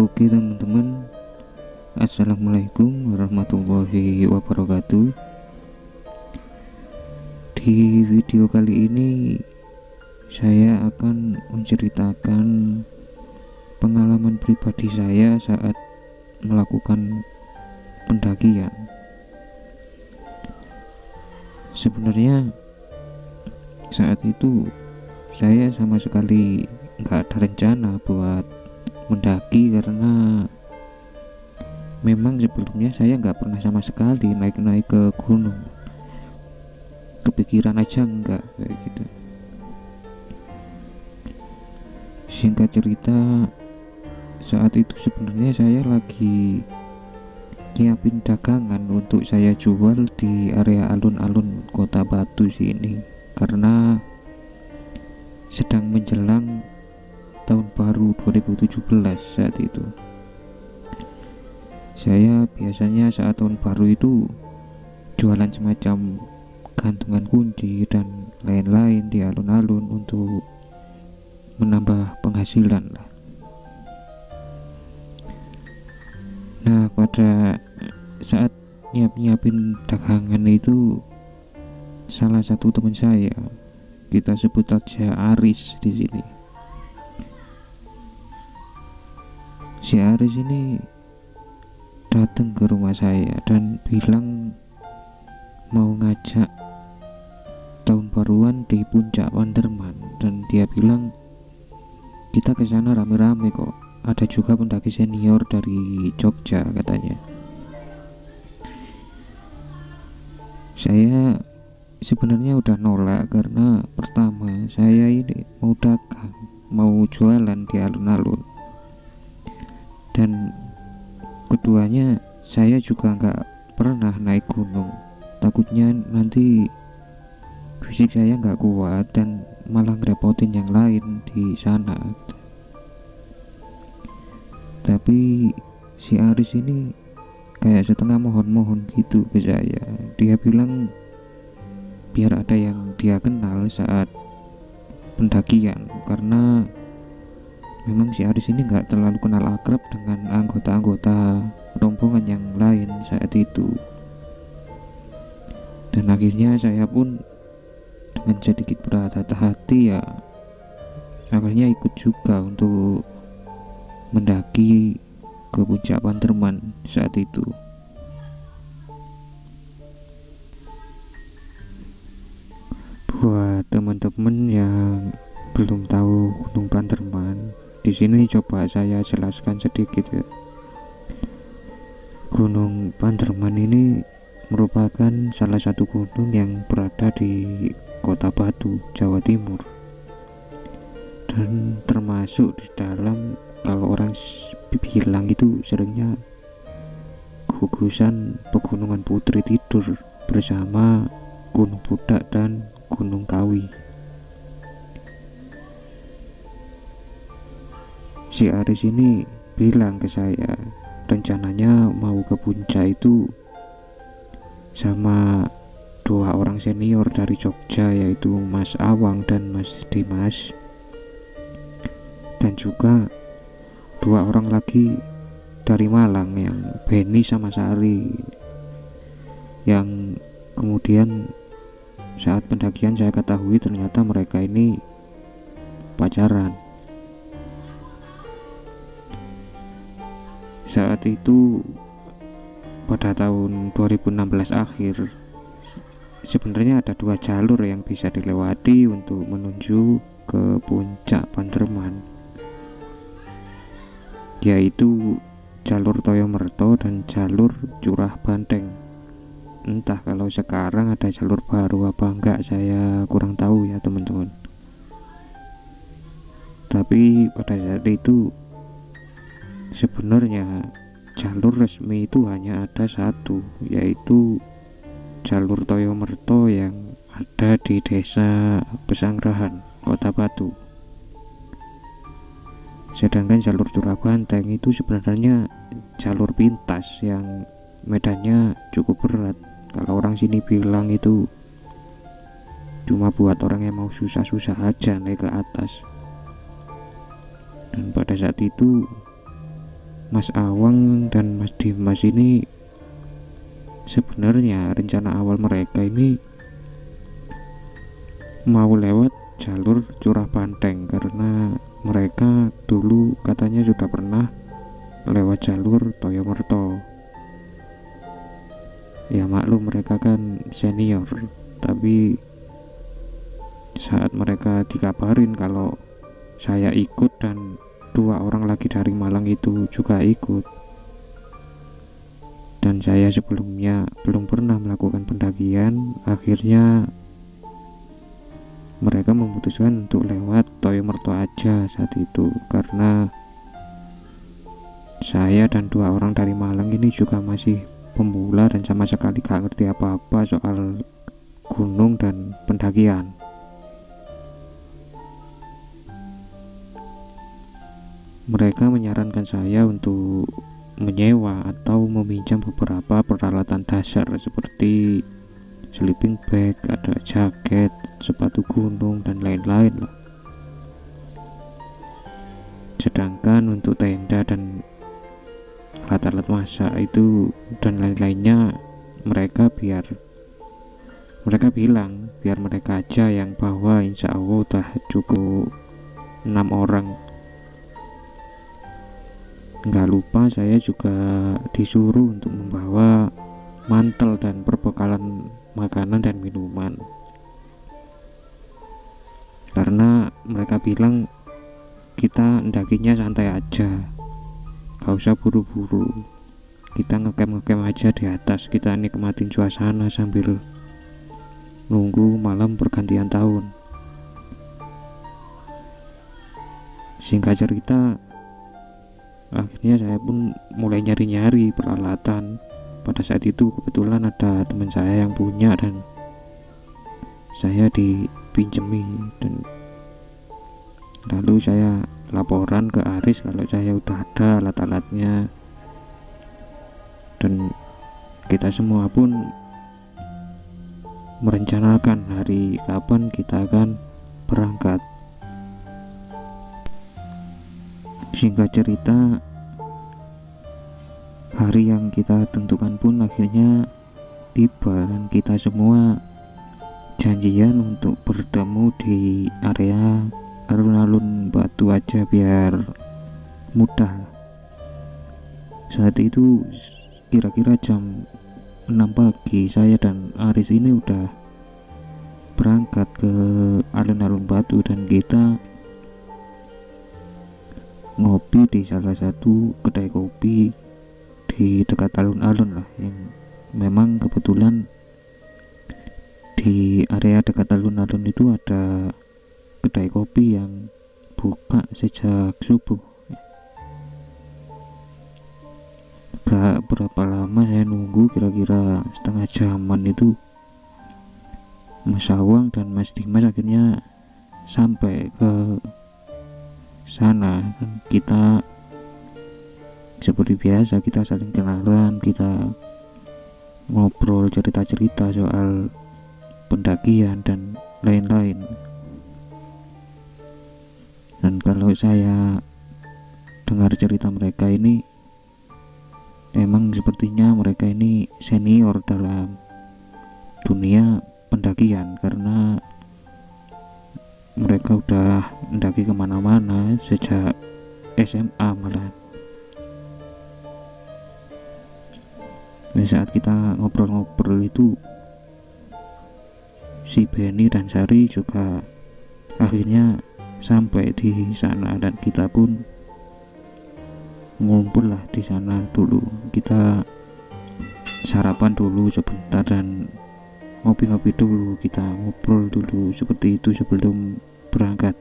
Oke teman-teman, Assalamualaikum warahmatullahi wabarakatuh. Di video kali ini saya akan menceritakan pengalaman pribadi saya saat melakukan pendakian. Sebenarnya saat itu saya sama sekali nggak ada rencana buat mendaki, karena memang sebelumnya saya nggak pernah sama sekali naik-naik ke gunung, kepikiran aja enggak kayak gitu. Singkat cerita, saat itu sebenarnya saya lagi nyiapin dagangan untuk saya jual di area alun-alun Kota Batu sini, karena sedang menjelang tahun baru 2017 saat itu. Saya biasanya saat tahun baru itu jualan semacam gantungan kunci dan lain-lain di alun-alun untuk menambah penghasilan lah. Nah, pada saat nyiapin dagangan itu, salah satu teman saya, kita sebut aja Aris di sini. Si Aris ini datang ke rumah saya dan bilang mau ngajak tahun baruan di Puncak Panderman, dan dia bilang kita ke sana rame-rame kok, ada juga pendaki senior dari Jogja katanya. Saya sebenarnya udah nolak karena pertama saya ini mau dagang, mau jualan di alun-alun, dan keduanya saya juga nggak pernah naik gunung, takutnya nanti fisik saya nggak kuat dan malah ngerepotin yang lain di sana. Tapi si Aris ini kayak setengah mohon-mohon gitu ke saya. Dia bilang biar ada yang dia kenal saat pendakian, karena memang si Aris ini nggak terlalu kenal akrab dengan anggota-anggota rombongan yang lain saat itu. Dan akhirnya saya pun dengan sedikit berat hati ya, akhirnya ikut juga untuk mendaki ke Puncak Panderman saat itu. Buat teman-teman yang belum tahu Gunung Panderman, di sini coba saya jelaskan sedikit ya. Gunung Panderman ini merupakan salah satu gunung yang berada di Kota Batu, Jawa Timur, dan termasuk di dalam, kalau orang bilang itu seringnya gugusan Pegunungan Putri Tidur bersama Gunung Budak dan Gunung Kawi. Si Aris ini bilang ke saya rencananya mau ke puncak itu sama dua orang senior dari Jogja, yaitu Mas Awang dan Mas Dimas, dan juga dua orang lagi dari Malang, yang Beni sama Sari, yang kemudian saat pendakian saya ketahui ternyata mereka ini pacaran. Saat itu pada tahun 2016 akhir, sebenarnya ada dua jalur yang bisa dilewati untuk menuju ke Puncak Panderman, yaitu jalur Toyomerto dan jalur Curah Banteng. Entah kalau sekarang ada jalur baru apa enggak, saya kurang tahu ya teman-teman. Tapi pada saat itu sebenarnya jalur resmi itu hanya ada satu, yaitu jalur Toyomerto yang ada di Desa Pesanggerahan, Kota Batu. Sedangkan jalur Curah Banteng itu sebenarnya jalur pintas yang medannya cukup berat. Kalau orang sini bilang itu cuma buat orang yang mau susah-susah aja naik ke atas. Dan pada saat itu Mas Awang dan Mas Dimas ini sebenarnya rencana awal mereka ini mau lewat jalur Curah Banteng, karena mereka dulu katanya sudah pernah lewat jalur Toyomerto. Ya maklum, mereka kan senior, tapi saat mereka dikabarin kalau saya ikut dan 2 orang lagi dari Malang itu juga ikut, dan saya sebelumnya belum pernah melakukan pendakian, akhirnya mereka memutuskan untuk lewat Toyomerto aja saat itu, karena saya dan 2 orang dari Malang ini juga masih pemula dan sama sekali gak ngerti apa-apa soal gunung dan pendakian. Mereka menyarankan saya untuk menyewa atau meminjam beberapa peralatan dasar seperti sleeping bag, ada jaket, sepatu gunung, dan lain-lain lah. Sedangkan untuk tenda dan alat-alat masak itu dan lain-lainnya, mereka bilang biar mereka aja yang bawa, insya Allah udah cukup 6 orang. Nggak lupa saya juga disuruh untuk membawa mantel dan perbekalan makanan dan minuman, karena mereka bilang kita ndakinya santai aja, gak usah buru-buru, kita ngecamp aja di atas, kita nikmatin suasana sambil nunggu malam pergantian tahun. Singkat cerita, akhirnya saya pun mulai nyari-nyari peralatan. Pada saat itu kebetulan ada teman saya yang punya dan saya dipinjemi, dan lalu saya laporan ke Aris kalau saya udah ada alat-alatnya, dan kita semua pun merencanakan hari kapan kita akan berangkat. Singkat cerita, hari yang kita tentukan pun akhirnya tiba dan kita semua janjian untuk bertemu di area alun-alun Batu aja biar mudah. Saat itu kira-kira jam 6 pagi, saya dan Aris ini udah berangkat ke alun-alun Batu, dan kita ngopi di salah satu kedai kopi di dekat alun-alun lah, yang memang kebetulan di area dekat alun-alun itu ada kedai kopi yang buka sejak subuh. Gak berapa lama saya nunggu, kira-kira setengah jaman itu Mas Awang dan Mas Dimas akhirnya sampai ke sana. Kita seperti biasa, kita saling kenalan, kita ngobrol cerita-cerita soal pendakian dan lain-lain. Dan kalau saya dengar cerita mereka ini, emang sepertinya mereka ini senior dalam dunia pendakian, karena mereka udah mendaki kemana-mana sejak SMA malah. Nah, saat kita ngobrol-ngobrol itu, si Benny dan Sari juga akhirnya sampai di sana, dan kita pun ngumpul lah di sana dulu. Kita sarapan dulu sebentar dan ngopi-ngopi dulu, kita ngobrol dulu seperti itu sebelum berangkat.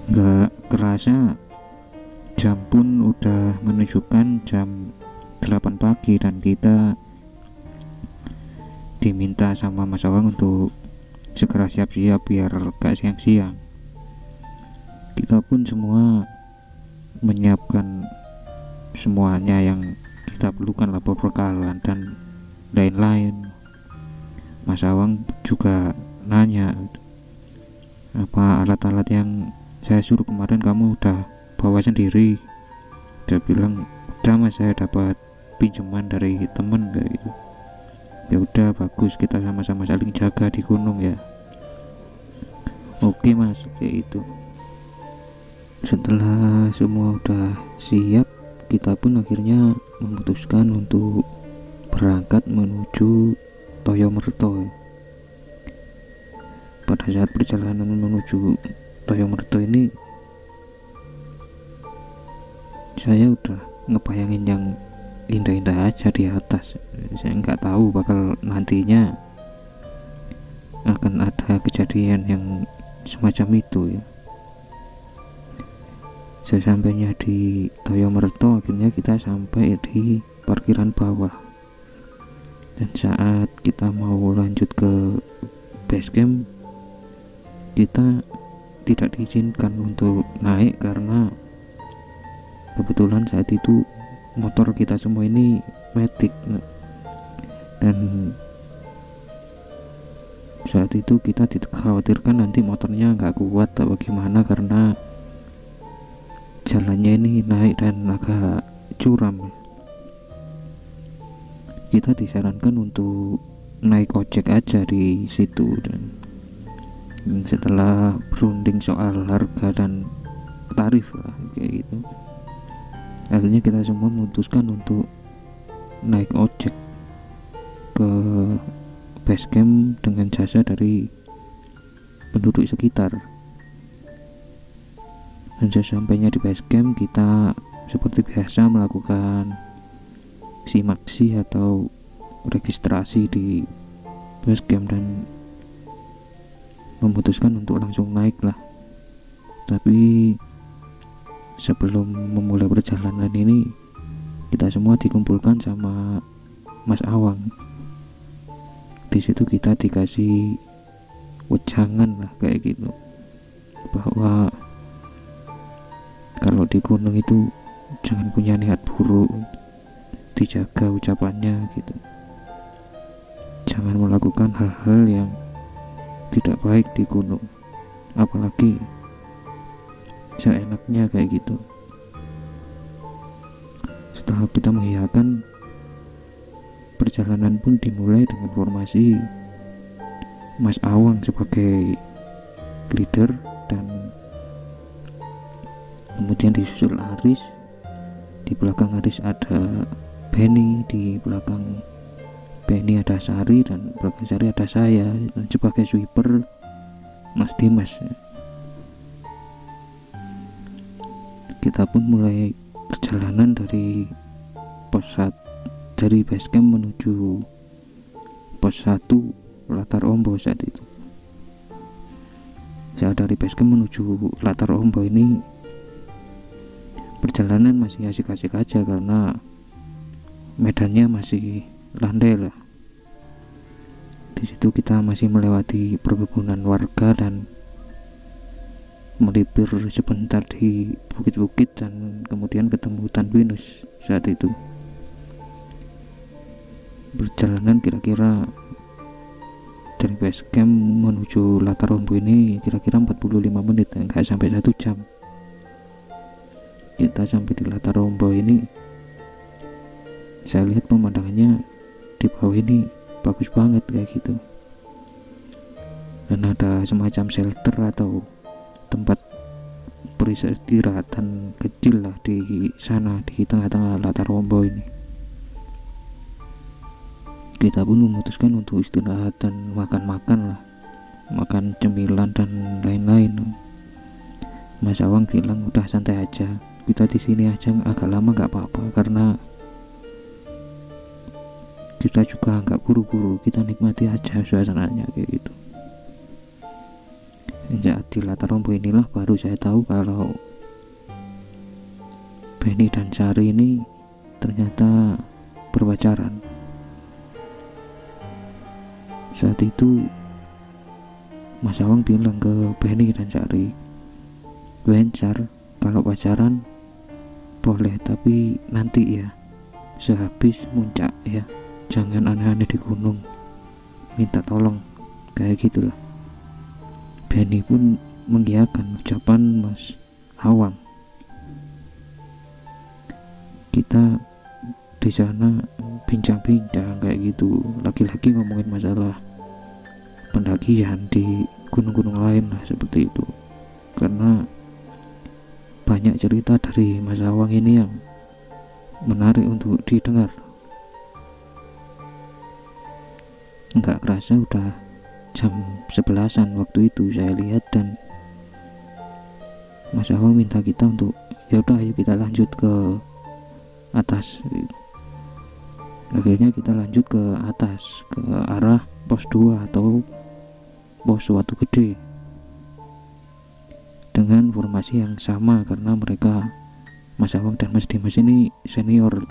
Nggak kerasa jam pun udah menunjukkan jam 8 pagi, dan kita diminta sama Mas Awang untuk segera siap-siap biar gak siang-siang. Kita pun semua menyiapkan semuanya yang kita perlukan, lah, perbekalan dan lain-lain. Mas Awang juga nanya, apa alat-alat yang saya suruh kemarin kamu udah bawa sendiri? Dia bilang udah mas, saya dapat pinjaman dari temen kayak gitu. Ya udah bagus, kita sama-sama saling jaga di gunung ya. Oke mas, kayak itu. Setelah semua udah siap, kita pun akhirnya memutuskan untuk berangkat menuju Toyomerto. Pada saat perjalanan menuju Toyomerto ini, saya udah ngebayangin yang indah-indah aja di atas. Saya nggak tahu bakal nantinya akan ada kejadian yang semacam itu ya. Sesampainya di Toyomerto, akhirnya kita sampai di parkiran bawah. Dan saat kita mau lanjut ke base camp, kita tidak diizinkan untuk naik karena kebetulan saat itu motor kita semua ini matic, dan saat itu kita dikhawatirkan nanti motornya nggak kuat atau bagaimana karena jalannya ini naik dan agak curam. Kita disarankan untuk naik ojek aja di situ, dan setelah berunding soal harga dan tarif lah kayak gitu, akhirnya kita semua memutuskan untuk naik ojek ke base camp dengan jasa dari penduduk sekitar. Dan sesampainya di base camp, kita seperti biasa melakukan simaksi atau registrasi di base camp dan memutuskan untuk langsung naik lah. Tapi sebelum memulai perjalanan ini, kita semua dikumpulkan sama Mas Awang. Di situ kita dikasih wejangan lah kayak gitu, bahwa kalau di gunung itu jangan punya niat buruk, dijaga ucapannya gitu, jangan melakukan hal-hal yang tidak baik di gunung, apalagi seenaknya kayak gitu. Setelah kita mengiyakan, perjalanan pun dimulai dengan formasi Mas Awang sebagai leader, dan kemudian disusul Aris. Di belakang Aris ada Benny, di belakang Benny ada Sari, dan belakang Sari ada saya, dan sebagai sweeper Mas Dimas. Kita pun mulai perjalanan dari dari base camp menuju pos 1 Latar Ombo. Saat itu saat dari base camp menuju Latar Ombo ini, perjalanan masih asik-asik aja karena medannya masih landai lah. Di situ kita masih melewati perkebunan warga dan melipir sebentar di bukit-bukit, dan kemudian ketemu hutan pinus. Saat itu perjalanan kira-kira dari base camp menuju Latar Ombo ini kira-kira 45 menit, nggak sampai 1 jam. Kita sampai di Latar Ombo ini, saya lihat pemandangannya di bawah ini bagus banget kayak gitu, dan ada semacam shelter atau tempat peristirahatan kecil lah di sana, di tengah-tengah Latar Ombo ini. Kita pun memutuskan untuk istirahat dan makan-makan lah, makan cemilan dan lain-lain. Mas Awang bilang udah santai aja, kita di sini aja agak lama nggak apa-apa, karena kita juga nggak buru-buru, kita nikmati aja suasananya kayak gitu. Sejak di Latar Ombo inilah baru saya tahu kalau Benny dan Sari ini ternyata berpacaran. Saat itu Mas Awang bilang ke Benny dan Sari, "Bencar, kalau pacaran boleh, tapi nanti ya sehabis muncak ya, jangan aneh-aneh di gunung, minta tolong," kayak gitulah. Benny pun mengiyakan ucapan Mas Awang. kita di sana bincang-bincang kayak gitu, lagi-lagi ngomongin masalah pendakian di gunung-gunung lain lah seperti itu. Karena banyak cerita dari Mas Awang ini yang menarik untuk didengar. Nggak kerasa udah jam 11-an waktu itu saya lihat, dan Mas Awang minta kita untuk ya udah ayo kita lanjut ke atas. Akhirnya kita lanjut ke atas, ke arah pos 2 atau pos Watu Gede, dengan formasi yang sama karena mereka, Mas Awang dan Mas Dimas ini senior.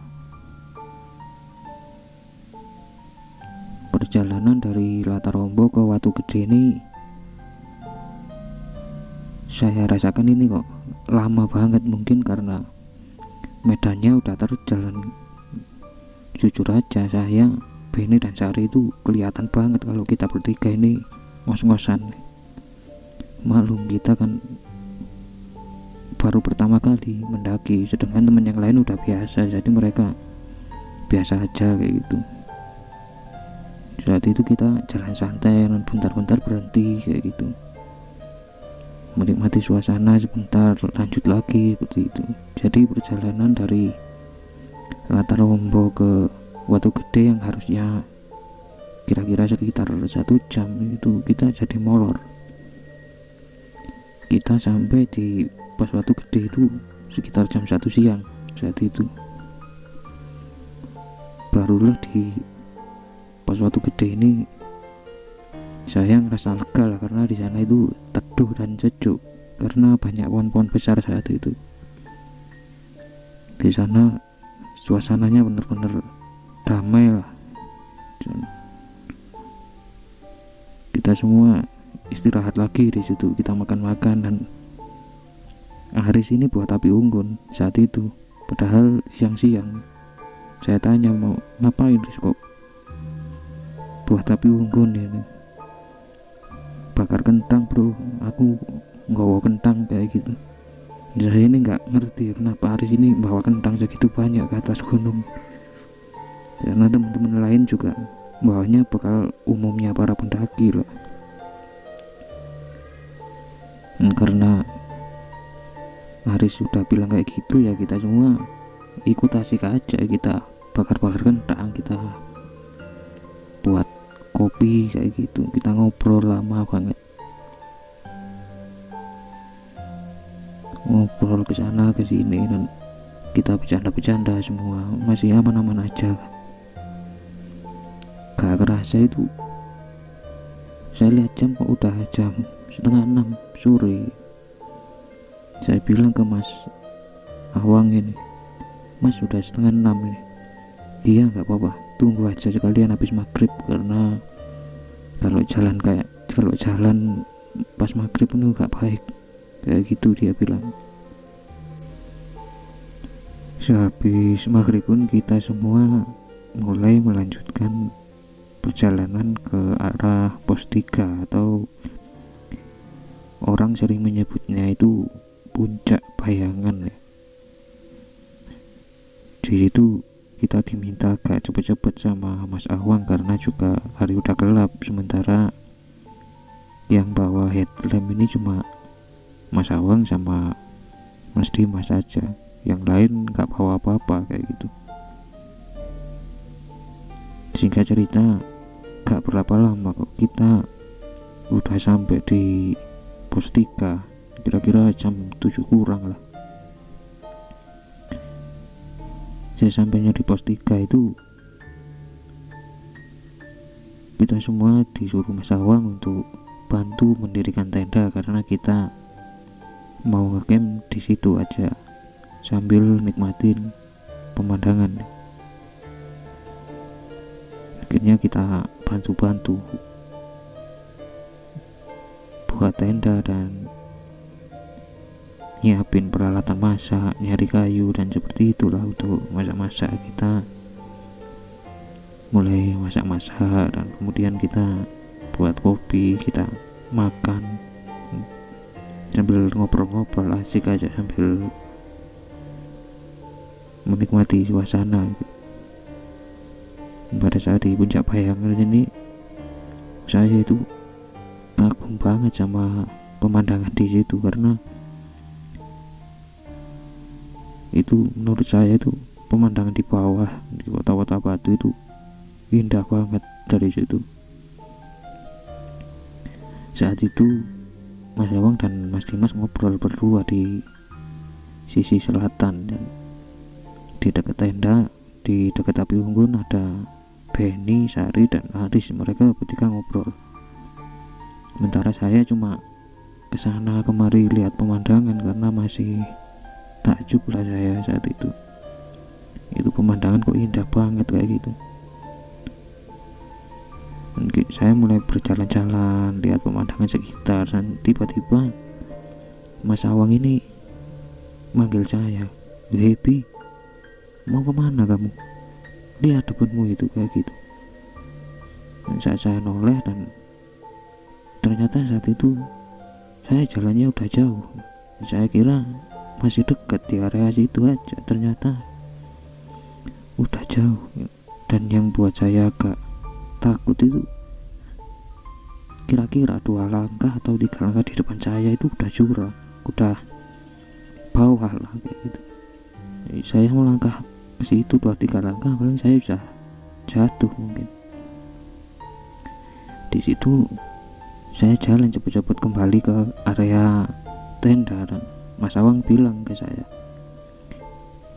Perjalanan dari Latarombo ke Watu Gede ini saya rasakan ini kok lama banget, mungkin karena medannya udah terjal. Jujur aja saya, Beni dan Sari itu kelihatan banget kalau kita bertiga ini ngos-ngosan. Maklum kita kan baru pertama kali mendaki, sedangkan teman yang lain udah biasa, jadi mereka biasa aja kayak gitu. Saat itu kita jalan santai dan bentar-bentar berhenti kayak gitu, menikmati suasana sebentar, lanjut lagi seperti itu. Jadi perjalanan dari Latarombo ke Watu Gede yang harusnya kira-kira sekitar 1 jam itu kita jadi molor. Kita sampai di pos Watu Gede itu sekitar jam 1 siang saat itu. Barulah di pos Watu Gede ini saya ngerasa lega lah, karena di sana itu teduh dan sejuk karena banyak pohon-pohon besar saat itu. Di sana suasananya benar-benar damai lah. Kita semua istirahat lagi di situ, kita makan-makan, dan Haris ini buat api unggun saat itu. Padahal siang-siang saya tanya mau ngapain kok buat api unggun ini. Bakar kentang bro, aku nggawa kentang kayak gitu. Saya ini nggak ngerti kenapa Haris ini bawa kentang segitu banyak ke atas gunung, karena teman-teman lain juga bawanya bekal umumnya para pendaki loh. Dan karena Haris sudah bilang kayak gitu, ya kita semua ikut asik aja, kita bakar-bakar kentang, kita buat kopi kayak gitu, kita ngobrol lama banget, ngobrol ke sana ke sini, dan kita bercanda-bercanda semua, masih aman-aman aja. Gak kerasa itu saya lihat jam kok udah jam 5:30 sore. Saya bilang ke Mas Awang ini, Mas sudah 5:30 ini. Iya nggak apa-apa, tunggu aja sekalian habis maghrib, karena kalau jalan pas maghrib itu nggak baik kayak gitu, dia bilang. Sehabis maghrib pun kita semua mulai melanjutkan perjalanan ke arah pos 3 atau orang sering menyebutnya itu puncak bayangan ya. Di situ kita diminta agak cepet-cepet sama Mas Awang karena juga hari udah gelap, sementara yang bawa headlamp ini cuma Mas Awang sama Mas Dimas aja, yang lain nggak bawa apa-apa kayak gitu. Singkat cerita, gak berapa lama kok kita udah sampai di pos 3, kira-kira jam 7 kurang lah. Saya sampainya di pos 3 itu kita semua disuruh Mas Awang untuk bantu mendirikan tenda, karena kita mau ngecamp di situ aja sambil nikmatin pemandangan. Akhirnya kita bantu-bantu buat tenda dan nyiapin peralatan masak, nyari kayu, dan seperti itulah untuk masak-masak. Kita mulai masak-masak dan kemudian kita buat kopi, kita makan sambil ngobrol-ngobrol asik aja, sambil menikmati suasana gitu. Pada saat di puncak Bayangan ini saya itu kagum banget sama pemandangan di situ, karena itu menurut saya itu pemandangan di bawah di kota-kota Batu itu indah banget dari situ. Saat itu Mas Awang dan Mas Dimas ngobrol berdua di sisi selatan, dan di dekat tenda, di dekat api unggun ada Benny, Sari, dan Aris. Mereka bertiga ngobrol. Sementara saya cuma kesana kemari lihat pemandangan karena masih takjub lah saya saat itu. Itu pemandangan kok indah banget kayak gitu. Dan saya mulai berjalan-jalan lihat pemandangan sekitar, dan tiba-tiba Mas Awang ini manggil saya, "Happy, mau kemana kamu? Lihat depanmu itu," kayak gitu. Dan saat saya noleh, dan ternyata saat itu saya jalannya udah jauh. Saya kira masih dekat di area situ aja, ternyata udah jauh. Dan yang buat saya agak takut itu kira-kira 2 langkah atau 3 langkah di depan saya itu udah jurang, udah bawah lah kayak gitu. Jadi saya melangkah ke situ 2-3 langkah paling saya bisa jatuh mungkin. Di situ saya jalan cepet-cepet kembali ke area tenda, dan Mas Awang bilang ke saya,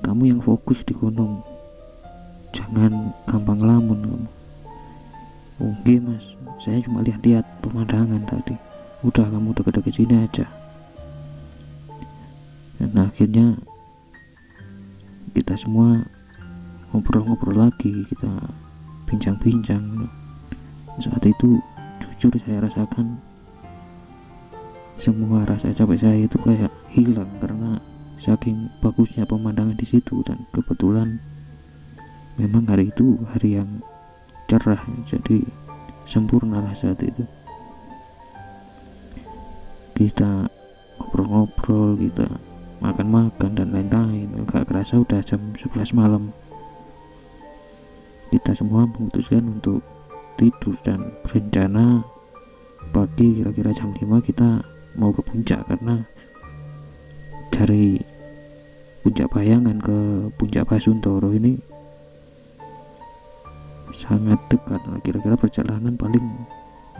"Kamu yang fokus di gunung, jangan gampang lamun kamu." "Oke Mas, saya cuma lihat-lihat pemandangan tadi. Udah, kamu deket-deket sini aja." Dan akhirnya kita semua ngobrol-ngobrol lagi, kita bincang-bincang. Saat itu jujur saya rasakan semua rasa capek saya itu kayak hilang karena saking bagusnya pemandangan di situ. Dan kebetulan memang hari itu hari yang cerah, jadi sempurna lah saat itu. Kita ngobrol-ngobrol, kita makan-makan dan lain-lain. Gak kerasa udah jam 11 malam. Kita semua memutuskan untuk tidur dan berencana pagi kira-kira jam 5 kita mau ke puncak, karena dari puncak Bayangan ke puncak Basuntoro ini sangat dekat, kira-kira perjalanan paling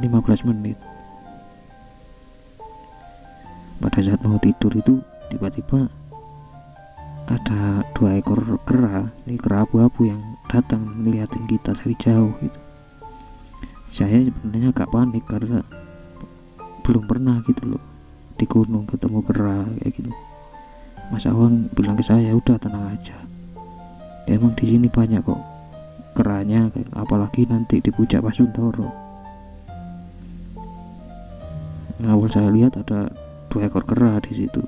15 menit. Pada saat mau tidur itu tiba-tiba ada 2 ekor kera, ini kera abu-abu yang datang ngeliatin kita dari jauh gitu. Saya sebenarnya agak panik karena belum pernah gitu loh di gunung ketemu kera kayak gitu. Mas Awang bilang ke saya, "Udah tenang aja, emang di sini banyak kok keranya, apalagi nanti di puncak Basuntoro." Nah, awal saya lihat ada 2 ekor kera di situ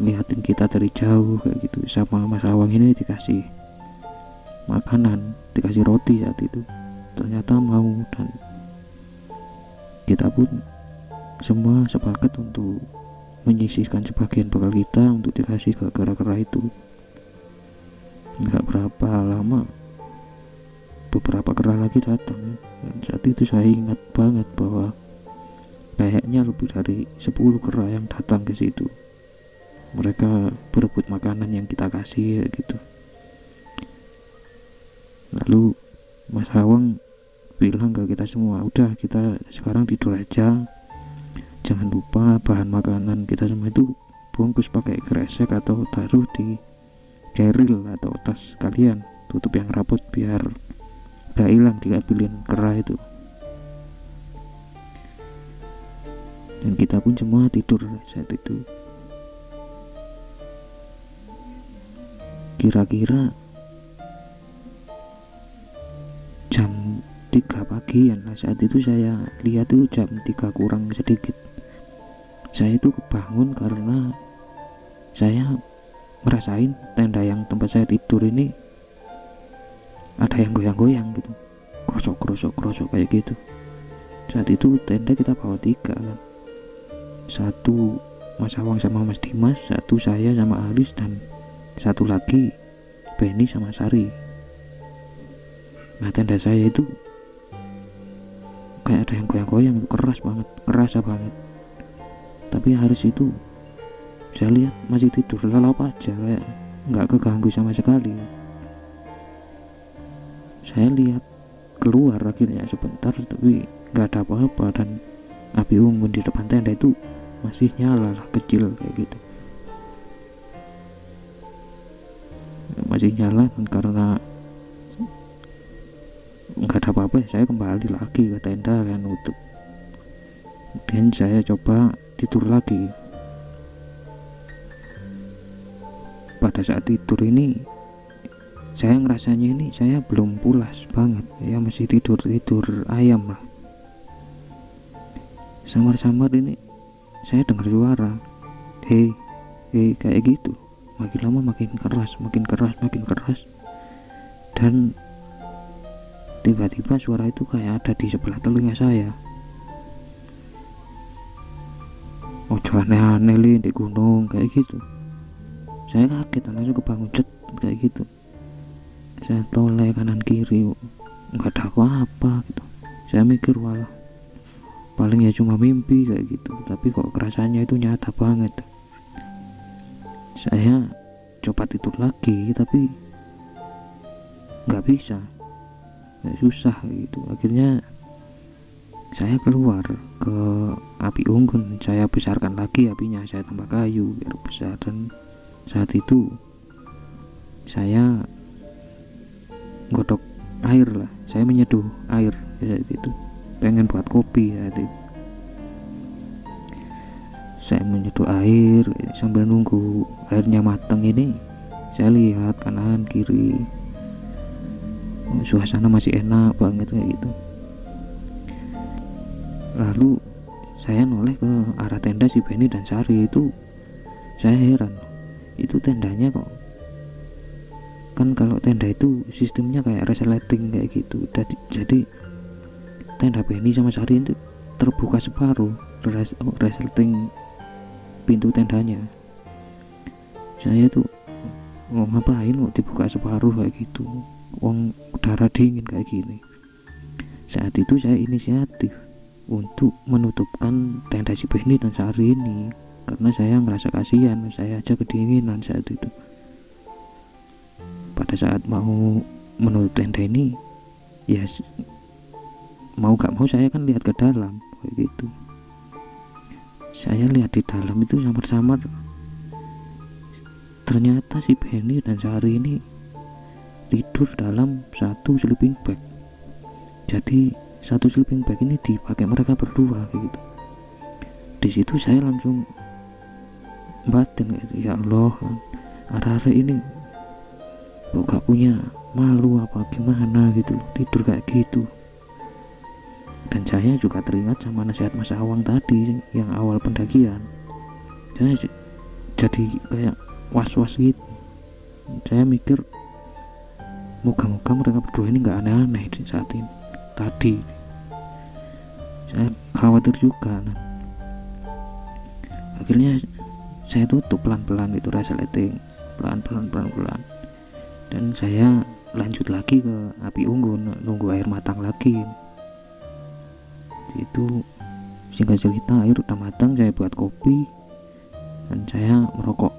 lihatin kita dari jauh kayak gitu. Sama Mas Awang ini dikasih makanan, dikasih roti saat itu, ternyata mau. Dan kita pun semua sepakat untuk menyisihkan sebagian bekal kita untuk dikasih ke kera-kera itu. Nggak berapa lama beberapa kera lagi datang, dan saat itu saya ingat banget bahwa kayaknya lebih dari 10 kera yang datang ke situ. Mereka berebut makanan yang kita kasih gitu. Lalu Mas Awang bilang ke kita semua, "Udah, kita sekarang tidur aja, jangan lupa bahan makanan kita semua itu bungkus pakai kresek atau taruh di keril atau tas kalian, tutup yang rapat biar gak hilang diambilin kera itu." Dan kita pun semua tidur saat itu. Kira-kira jam 3 pagian lah saat itu. Saya lihat tuh jam 3 kurang sedikit. Saya itu kebangun karena saya ngerasain tenda yang tempat saya tidur ini ada yang goyang-goyang gitu, krosok kayak gitu. Saat itu tenda kita bawa 3 kan, 1 Mas Awang sama Mas Dimas, 1 saya sama Aris, dan 1 lagi Benny sama Sari. Nah tenda saya itu kayak ada yang goyang-goyang, kerasa banget. Tapi Haris itu saya lihat masih tidur lelap aja, kayak nggak keganggu sama sekali. Saya lihat keluar akhirnya sebentar, tapi nggak ada apa-apa, dan api unggun di depan tenda itu masih nyala lah, kecil kayak gitu, masih nyala. Dan karena nggak ada apa-apa, saya kembali lagi ke tenda kan, nutup. Kemudian saya coba tidur lagi. Pada saat tidur ini saya ngerasanya ini saya belum pulas banget ya, masih tidur ayam lah. Samar-samar ini saya dengar suara hei kayak gitu, makin lama makin keras, dan tiba-tiba suara itu kayak ada di sebelah telinga saya. Ojo aneh-aneh di gunung kayak gitu. Saya kaget, langsung kebangun kayak gitu. Saya toleh kanan kiri, nggak ada apa-apa gitu. Saya mikir walah paling ya cuma mimpi kayak gitu, tapi kok kerasanya itu nyata banget. Saya coba tidur lagi tapi nggak bisa, susah gitu. Akhirnya saya keluar ke api unggun, saya besarkan lagi apinya, saya tambah kayu biar besar. Dan saat itu saya godok air lah, saya menyeduh air saat itu, pengen buat kopi saat itu. Saya menyeduh air sambil nunggu airnya matang. Ini saya lihat kanan kiri, suasana masih enak banget kayak gitu. Lalu saya noleh ke arah tenda si Benny dan Sari. Itu saya heran, itu tendanya kok, kan kalau tenda itu sistemnya kayak resleting kayak gitu. Jadi tenda Benny sama Sari itu terbuka separuh, resleting pintu tendanya. Saya tuh mau ngapain kok dibuka separuh kayak gitu, wong udara dingin kayak gini. Saat itu saya inisiatif untuk menutupkan tenda si Benny dan Sari ini, karena saya ngerasa kasihan, saya aja kedinginan saat itu. Pada saat mau menutup tenda ini, ya mau gak mau saya kan lihat ke dalam kayak gitu. Saya lihat di dalam itu samar-samar, ternyata si Benny dan Sari ini tidur dalam satu sleeping bag. Jadi satu sleeping bag ini dipakai mereka berdua gitu. Di situ saya langsung batin gitu, ya Allah, arah-arah ini kok gak punya malu apa gimana gitu loh, tidur kayak gitu. Dan saya juga teringat sama nasihat Mas Awang tadi yang awal pendakian. Saya jadi kayak was-was gitu. Saya mikir moga-moga mereka berdua ini gak aneh-aneh di saat ini. Tadi saya khawatir juga. Nah, akhirnya saya tutup pelan-pelan itu resleting, pelan-pelan, dan saya lanjut lagi ke api unggun, nunggu air matang lagi. Itu singkat cerita, air udah matang, saya buat kopi dan saya merokok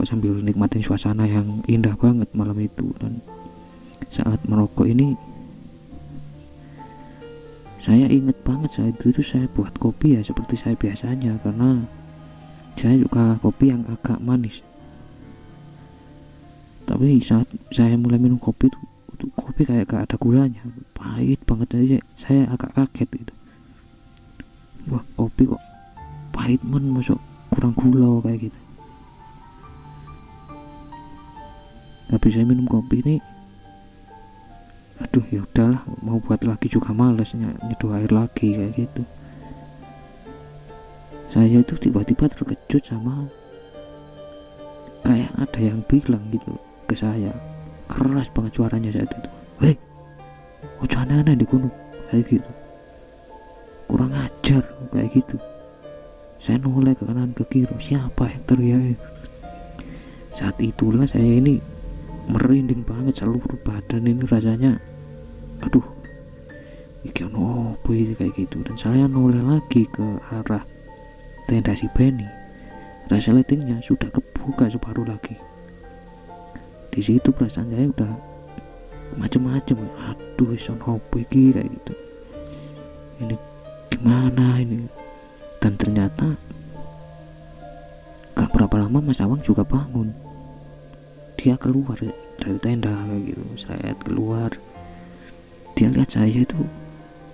sambil nikmatin suasana yang indah banget malam itu. Dan saat merokok ini saya inget banget, saat itu saya buat kopi ya seperti saya biasanya, karena saya suka kopi yang agak manis. Tapi saat saya mulai minum kopi itu kopi kayak gak ada gulanya, pahit banget aja. Saya agak kaget gitu, wah kopi kok pahit masuk kurang gula kayak gitu. Tapi saya minum kopi ini, aduh ya udahlah, mau buat lagi juga males, nyeduh air lagi kayak gitu. Saya itu tiba-tiba terkejut sama kayak ada yang bilang gitu ke saya, keras banget suaranya saat itu, "Hei, ojo aneh-aneh di gunung," kayak gitu, "kurang ajar," kayak gitu. Saya noleh ke kanan ke kiri, siapa yang teriak? Saat itulah saya ini merinding banget, seluruh badan ini rasanya, aduh, iki ono apa ini kayak gitu. Dan saya noleh lagi ke arah tenda si Benny, resletingnya sudah kebuka separuh lagi. Di situ perasaan saya udah macem-macem, aduh ono apa iki kayak gitu, ini gimana ini. Dan ternyata gak berapa lama Mas Awang juga bangun, dia keluar dari tenda kayak gitu. Saya keluar, dia lihat saya itu,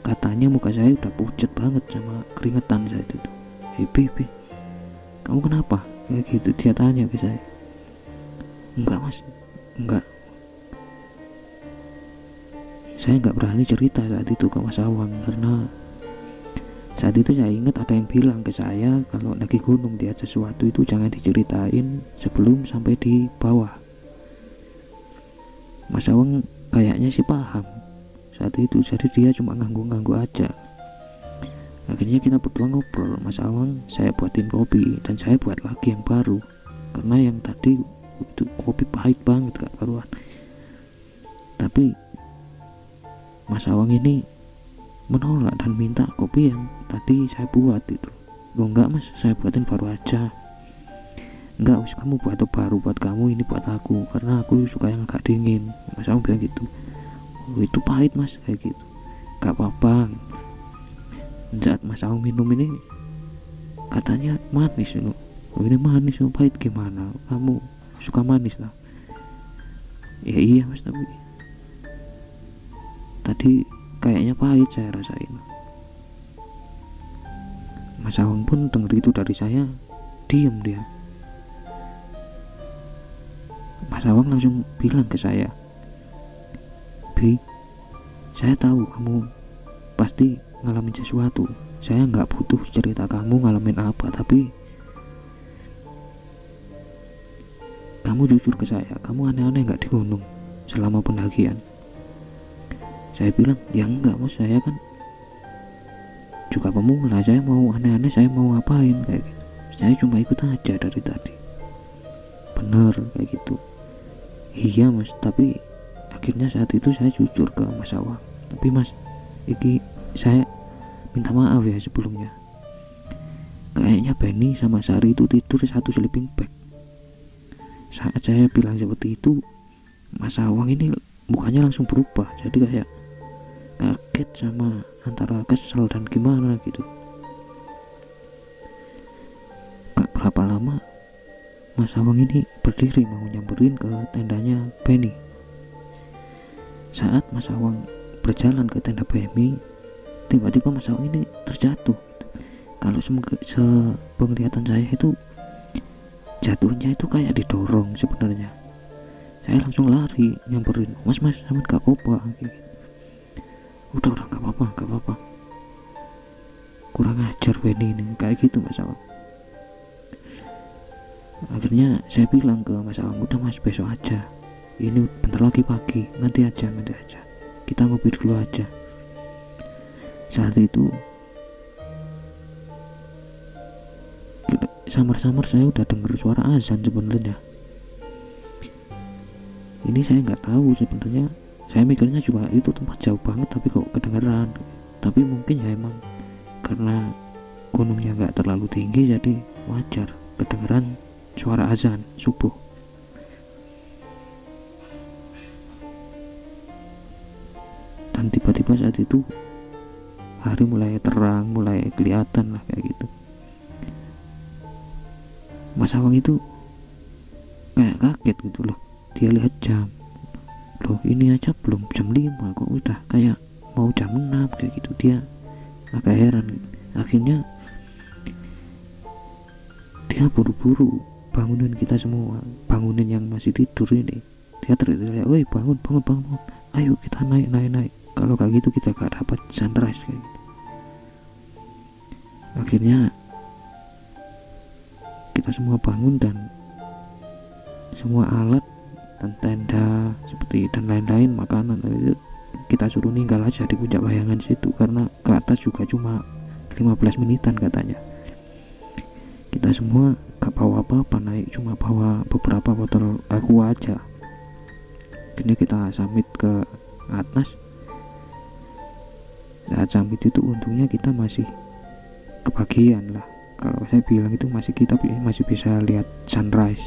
katanya muka saya udah pucat banget sama keringetan saya itu. Bibi, kamu kenapa kayak gitu, dia tanya ke saya. Enggak mas, enggak, saya nggak berani cerita saat itu ke Mas Awang, karena saat itu saya ingat ada yang bilang ke saya kalau lagi gunung lihat sesuatu itu jangan diceritain sebelum sampai di bawah. Mas Awang kayaknya sih paham saat itu, jadi dia cuma ngangguk-ngangguk aja. Akhirnya kita berdua ngobrol, Mas Awang saya buatin kopi dan saya buat lagi yang baru, karena yang tadi itu kopi pahit banget gak karuan. Tapi Mas Awang ini menolak dan minta kopi yang tadi saya buat itu. Loh enggak mas, saya buatin baru aja. Enggak wis, kamu buat baru buat kamu, ini buat aku karena aku suka yang agak dingin. Mas Awang bilang gitu. Oh, itu pahit mas kayak gitu. Gak apa-apa. Saat Mas Awang minum ini katanya manis loh. Oh, ini manis, oh, pahit gimana? Kamu suka manis lah. Ya iya mas, tapi tadi kayaknya pahit saya rasain. Mas Awang pun denger itu dari saya, diem dia. Mas Awang langsung bilang ke saya, Bi, saya tahu kamu pasti ngalamin sesuatu. Saya nggak butuh cerita kamu ngalamin apa, tapi kamu jujur ke saya, kamu aneh-aneh nggak di gunung selama pendakian? Saya bilang, ya enggak mas, saya kan juga pemula, saya mau aneh-aneh, saya mau ngapain kayak gitu. Saya cuma ikut aja dari tadi. Bener kayak gitu. Iya mas, tapi akhirnya saat itu saya jujur ke Mas Awang. Tapi mas, iki saya minta maaf ya sebelumnya. Kayaknya Benny sama Sari itu tidur satu sleeping bag. Saat saya bilang seperti itu, Mas Awang ini mukanya langsung berubah, jadi kayak kaget sama antara kesel dan gimana gitu. Gak berapa lama Mas Awang ini berdiri mau nyamperin ke tendanya Benny. Saat Mas Awang berjalan ke tenda Benny, tiba-tiba Mas Awang ini terjatuh gitu. Kalau sepenglihatan saya itu jatuhnya itu kayak didorong sebenarnya. Saya langsung lari nyamperin, mas sama gak apa-apa gitu. Udah gak apa-apa, kurang ajar Benny ini kayak gitu Mas Awang. Akhirnya saya bilang ke Mas Awang, udah mas besok aja, ini bentar lagi pagi, nanti aja kita ngopi dulu aja. Saat itu samar-samar saya udah denger suara azan sebenarnya. Ini saya nggak tahu sebenarnya, saya mikirnya juga itu tempat jauh banget tapi kok kedengeran. Tapi mungkin ya emang karena gunungnya nggak terlalu tinggi, jadi wajar kedengeran suara azan subuh. Dan tiba-tiba saat itu hari mulai terang, mulai kelihatan lah kayak gitu. Mas Awang itu kayak kaget gitu loh, dia lihat jam, loh ini aja belum jam 5 kok udah kayak mau jam 6 kayak gitu. Dia agak heran. Akhirnya dia buru-buru bangunin kita semua, bangunin yang masih tidur ini. Dia teriak, woi bangun, ayo kita naik. Kalau kayak gitu kita gak dapat sunrise kayak gitu. Akhirnya kita semua bangun dan semua alat dan tenda seperti dan lain-lain makanan itu kita suruh ninggal aja di puncak Bayangan situ, karena ke atas juga cuma 15 menitan katanya. Kita semua gak bawa apa-apa, naik cuma bawa beberapa botol aqua aja. Ini kita summit ke atas. Saat summit itu untungnya kita masih kebagian lah, kalau saya bilang itu kita masih bisa lihat sunrise.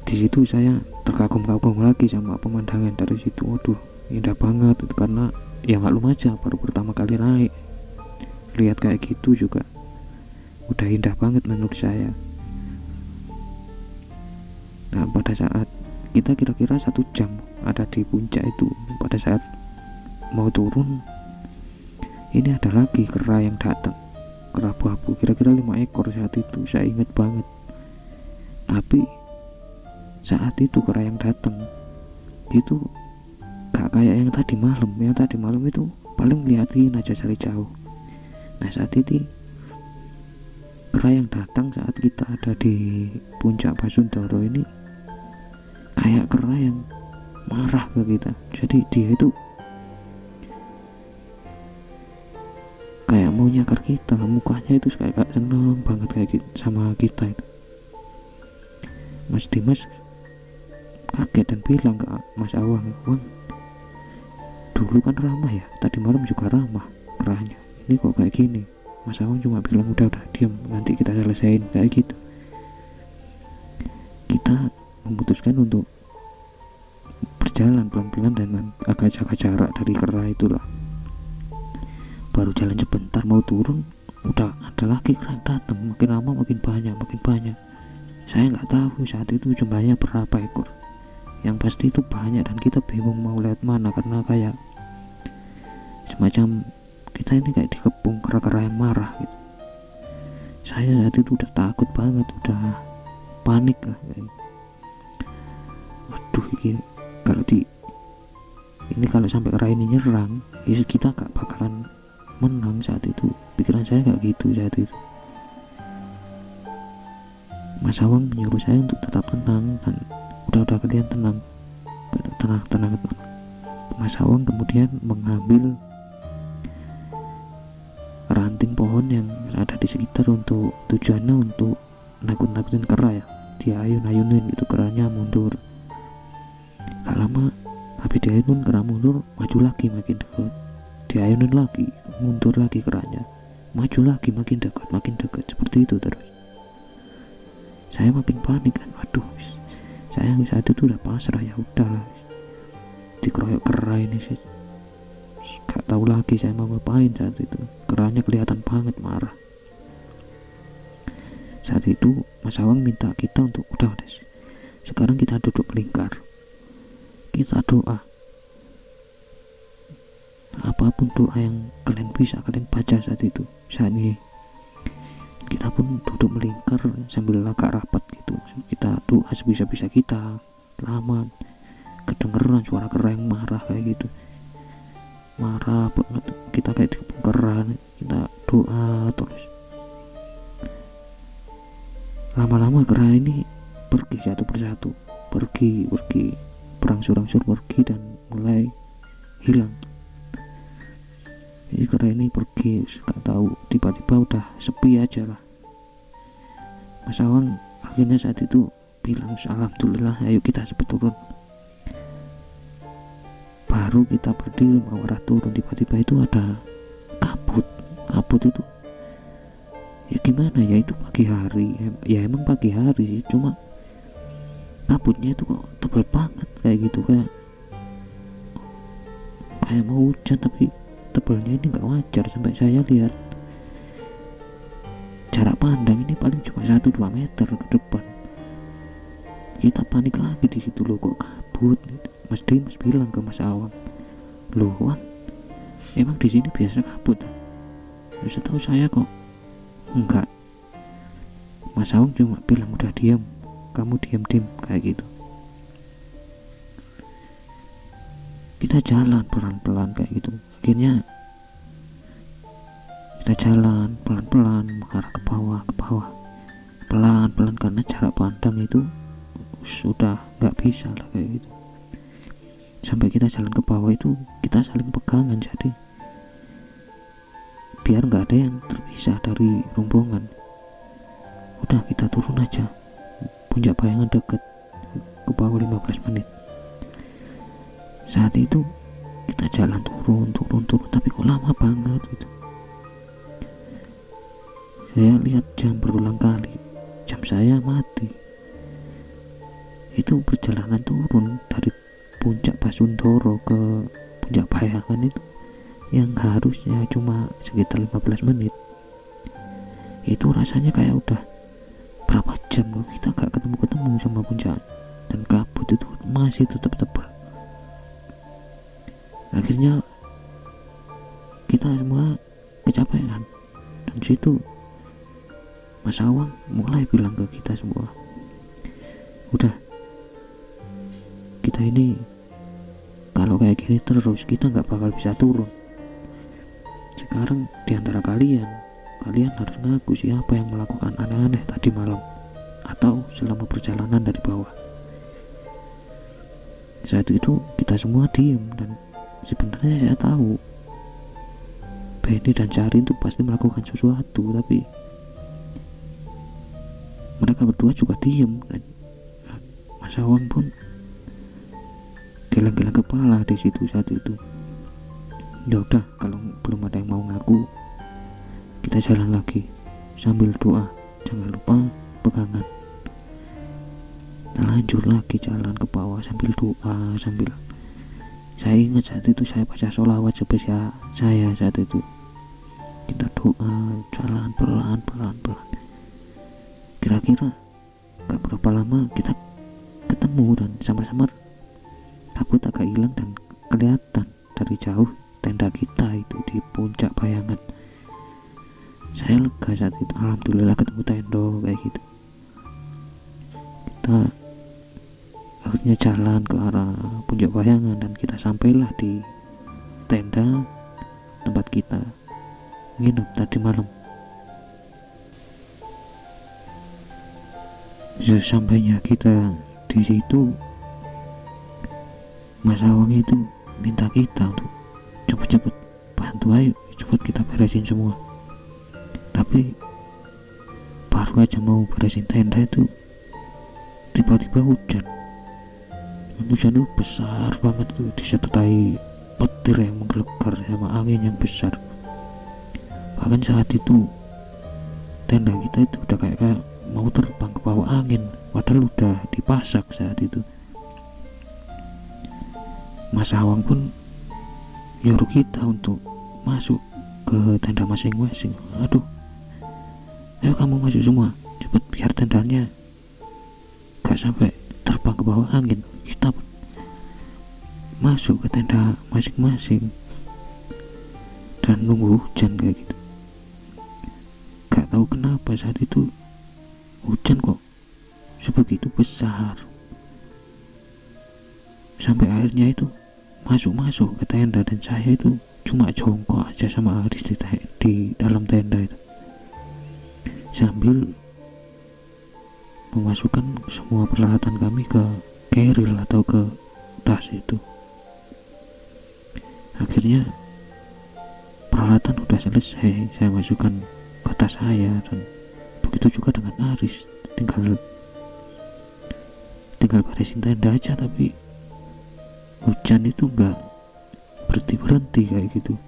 Di situ saya terkagum-kagum lagi sama pemandangan dari situ. Waduh, indah banget itu, karena ya maklum aja baru pertama kali naik, lihat kayak gitu juga udah indah banget menurut saya. Nah, pada saat kita kira-kira 1 jam ada di puncak itu, pada saat mau turun ini ada lagi kera yang datang, kera abu-abu, kira-kira 5 ekor saat itu, saya ingat banget. Tapi saat itu kera yang datang itu gak kayak yang tadi malam. Yang tadi malam itu paling liatin aja dari jauh. Nah, saat itu kera yang datang saat kita ada di puncak Basundoro ini kayak kera yang marah ke kita. Jadi dia itu kayak mau nyakar kita, mukanya itu kayak seneng banget kayak gitu sama kita itu. Mas Dimas kaget dan bilang ke Mas Awang, "Wang, dulu kan ramah ya, tadi malam juga ramah kerahnya, ini kok kayak gini?" Mas Awang cuma bilang, udah diam, nanti kita selesain, kayak gitu. Kita memutuskan untuk berjalan pelan-pelan dengan agak jaga jarak dari kera itulah. Baru jalan sebentar mau turun, udah ada lagi kera datang, makin lama makin banyak. Saya nggak tahu saat itu jumlahnya berapa ekor, yang pasti itu banyak dan kita bingung mau lewat mana, karena kayak semacam kita ini kayak dikepung kera-kera yang marah gitu. Saya saat itu udah takut banget, udah panik lah kayak. Waduh, kalau sampai kera ini nyerang, ya kita gak bakalan menang saat itu. Pikiran saya gak gitu saat itu. Mas Awang menyuruh saya untuk tetap tenang, dan udah kalian tenang. Mas Awang kemudian mengambil ranting pohon yang ada di sekitar untuk tujuannya untuk nakut-nakutin kera ya. Dia ayunin gitu, keranya mundur. Gak lama habis diayunin, kera mundur, maju lagi makin dekat. Diayunin lagi, mundur lagi keranya, maju lagi, makin dekat, seperti itu terus. Saya makin panik kan, waduh, saya saat itu udah pasrah, ya udahlah, dikeroyok kera ini sih. Gak tahu lagi saya mau ngapain saat itu. Keranya kelihatan banget marah. Saat itu Mas Awang minta kita untuk udah sekarang kita duduk melingkar, kita doa. Apapun doa yang kalian bisa kalian baca saat itu. Saat ini kita pun duduk melingkar sambil agak rapat gitu. Kita doa sebisa-bisa kita. Lama kedengeran suara kera yang marah kayak gitu, marah banget. Kita kayak dikepung kera, kita doa terus. Lama-lama kera ini pergi satu persatu, pergi berangsur-angsur pergi dan mulai hilang. Jadi kera ini pergi, gak tahu, tiba-tiba udah sepi aja lah. Mas Awang akhirnya saat itu bilang, alhamdulillah, ayo kita cepet turun. Baru kita berdiri mau arah turun, tiba-tiba itu ada kabut itu. Ya gimana ya, itu pagi hari, ya emang pagi hari sih, cuma kabutnya itu kok tebal banget kayak gitu, kayak mau hujan tapi tebalnya ini nggak wajar. Sampai saya lihat jarak pandang ini paling cuma 1-2 meter ke depan. Kita panik lagi di situ, loh kok kabut. Mas Dimas bilang ke Mas Awang, "Loh Wan, emang di sini biasa kabut?" Ya, setahu saya kok enggak. Mas Awang cuma bilang, "Udah diam, kamu diam kayak gitu." Kita jalan pelan-pelan kayak gitu. Akhirnya kita jalan pelan-pelan mengarah ke bawah, pelan-pelan, karena jarak pandang itu sudah nggak bisa lah kayak gitu. Sampai kita jalan ke bawah itu kita saling pegangan, jadi biar nggak ada yang terpisah dari rombongan. Udah, kita turun aja. Puncak Bayangan deket ke bawah 15 menit. Saat itu kita jalan turun, tapi kok lama banget gitu. Saya lihat jam berulang kali, jam saya mati. Itu perjalanan turun dari puncak Pasundoro ke puncak Bayangan itu yang harusnya cuma sekitar 15 menit, itu rasanya kayak udah berapa jam loh kita gak ketemu sama puncak, dan kabut itu masih tetap tebal. Akhirnya kita semua kecapean, dan situ Mas Awang mulai bilang ke kita semua, udah, kita ini kalau kayak gini terus kita nggak bakal bisa turun. Sekarang diantara kalian harus ngaku siapa yang melakukan aneh-aneh tadi malam atau selama perjalanan dari bawah. Saat itu kita semua diem, dan sebenarnya saya tahu Benny dan Syahrini itu pasti melakukan sesuatu, tapi mereka berdua juga diem, dan Mas Awang pun geleng-geleng kepala di situ saat itu. Ya udah, kalau belum ada yang mau ngaku, kita jalan lagi sambil doa, jangan lupa pegangan. Kita lanjut lagi jalan ke bawah sambil doa, sambil saya ingat saat itu saya baca sholawat spesial saya saat itu. Kita doa, jalan pelan. Kira-kira gak berapa lama kita ketemu, dan samar-samar kabut agak hilang dan kelihatan dari jauh tenda kita itu di puncak Bayangan. Saya lega saat itu, alhamdulillah ketemu tenda kayak gitu. Kita akhirnya jalan ke arah puncak Bayangan, dan kita sampailah di tenda tempat kita nginep tadi malam. Sesampainya kita di situ, Mas Awang itu minta kita untuk cepet-cepet bantu, ayo cepet kita beresin semua. Tapi baru aja mau beresin tenda itu tiba-tiba hujan itu besar banget tuh, disertai petir yang menggelegar sama angin yang besar. Bahkan saat itu tenda kita itu udah kayak mau terbang ke bawah angin, padahal udah dipasak saat itu. Mas Awang pun nyuruh kita untuk masuk ke tenda masing-masing. Aduh, ayo kamu masuk semua, cepet biar tendanya gak sampai terbang ke bawah angin. Kita masuk ke tenda masing-masing dan nunggu hujan kayak gitu. Gak tahu kenapa saat itu hujan kok sebegitu besar, sampai akhirnya itu masuk ke tenda, dan saya itu cuma jongkok aja sama Aris di dalam tenda itu sambil memasukkan semua peralatan kami ke keril atau ke tas itu. Akhirnya peralatan udah selesai, saya masukkan ke tas saya, dan begitu juga dengan Aris, tinggal beresin tenda aja. Tapi hujan itu nggak berhenti kayak gitu.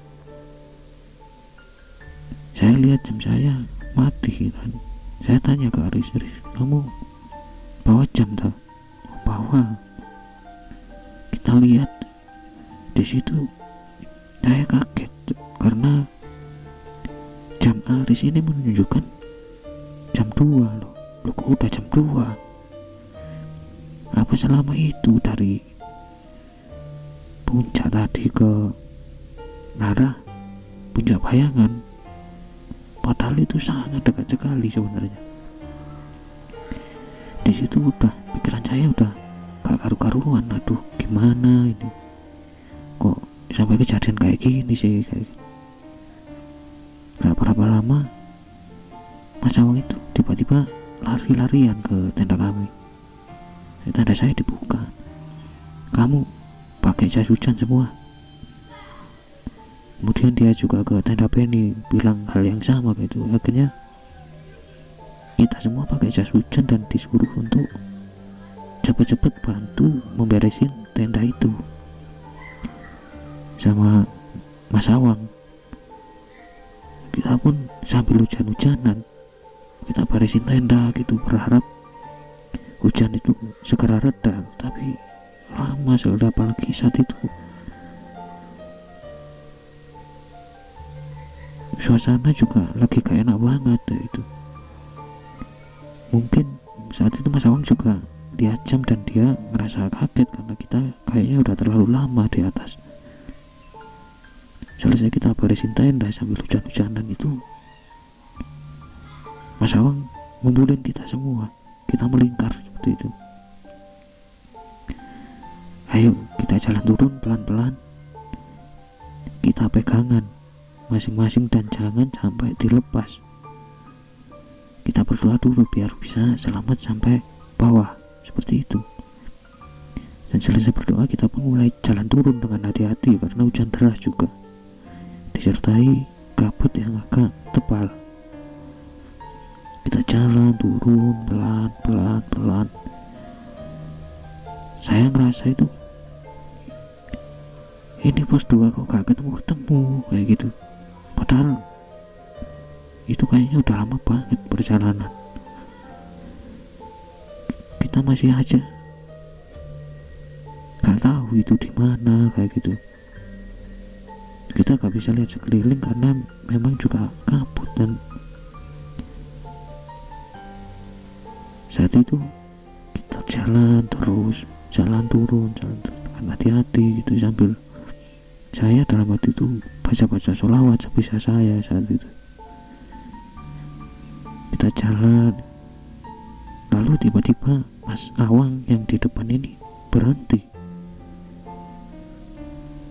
Saya lihat jam saya mati, dan saya tanya ke Aris, kamu bawa jam tak? Bawa. Kita lihat di situ, saya kaget karena jam Aris ini menunjukkan jam 2 loh. Kok udah jam 2? Apa selama itu dari puncak tadi ke arah puncak Bayangan, padahal itu sangat dekat sekali sebenarnya. Di situ udah pikiran saya udah gak karu-karuan. Aduh, gimana ini, kok sampai kejadian kayak gini sih. Gak berapa lama Mas Awang itu tiba-tiba lari-larian ke tenda kami. Tenda saya dibuka, kamu pakai jas hujan semua. Kemudian dia juga ke tenda Penny bilang hal yang sama gitu. Akhirnya kita semua pakai jas hujan dan disuruh untuk cepet-cepet bantu memberesin tenda itu sama Mas Awang. Kita pun sambil hujan-hujanan kita beresin tenda gitu, berharap hujan itu segera reda, tapi lama sekali. Apalagi saat itu suasana juga lagi gak enak banget ya itu. Mungkin saat itu Mas Awang juga lihat jam dan dia merasa kaget karena kita kayaknya udah terlalu lama di atas. Selesai kita beresin tenda sambil hujan-hujanan itu, Mas Awang ngumpulin kita semua, kita melingkar seperti itu. Ayo kita jalan turun pelan-pelan, kita pegangan masing-masing dan jangan sampai dilepas. Kita berdoa dulu biar bisa selamat sampai bawah, seperti itu. Dan selesai berdoa kita pun mulai jalan turun dengan hati-hati karena hujan deras juga, disertai kabut yang agak tebal. Kita jalan turun pelan-pelan. Saya ngerasa itu, ini pos 2 kok gak ketemu kayak gitu. Padahal itu kayaknya udah lama banget perjalanan. Kita masih aja gak tahu itu di mana kayak gitu. Kita gak bisa lihat sekeliling karena memang juga kabut. Dan saat itu kita jalan terus, jalan turun dengan hati-hati gitu, sambil saya dalam hati itu baca-baca sholawat sebisa saya saat itu. Kita jalan, lalu tiba-tiba Mas Awang yang di depan ini berhenti.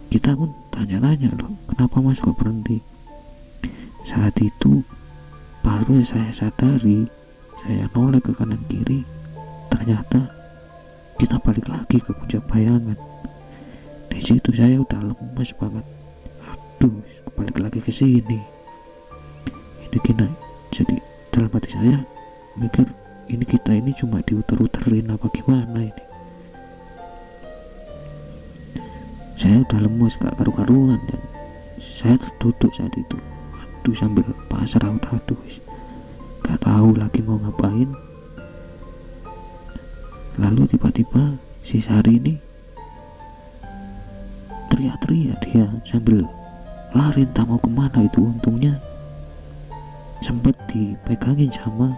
Kita pun tanya-tanya, loh kenapa Mas kok berhenti? Saat itu baru saya sadari, saya noleh ke kanan kiri, ternyata kita balik lagi ke puncak bayangan. Di situ saya udah lemes banget. Aduh, balik lagi ke sini. Ini gini, jadi dalam hati saya mikir, ini kita ini cuma diuter-uterin apa gimana ini. Saya udah lemes gak karu-karuan dan saya terduduk saat itu. Aduh, sambil pasrah udah, aduh gak tahu lagi mau ngapain. Lalu tiba-tiba si Sari ini teriak-teriak dia sambil lari entah mau kemana itu. Untungnya sempat dipegangin sama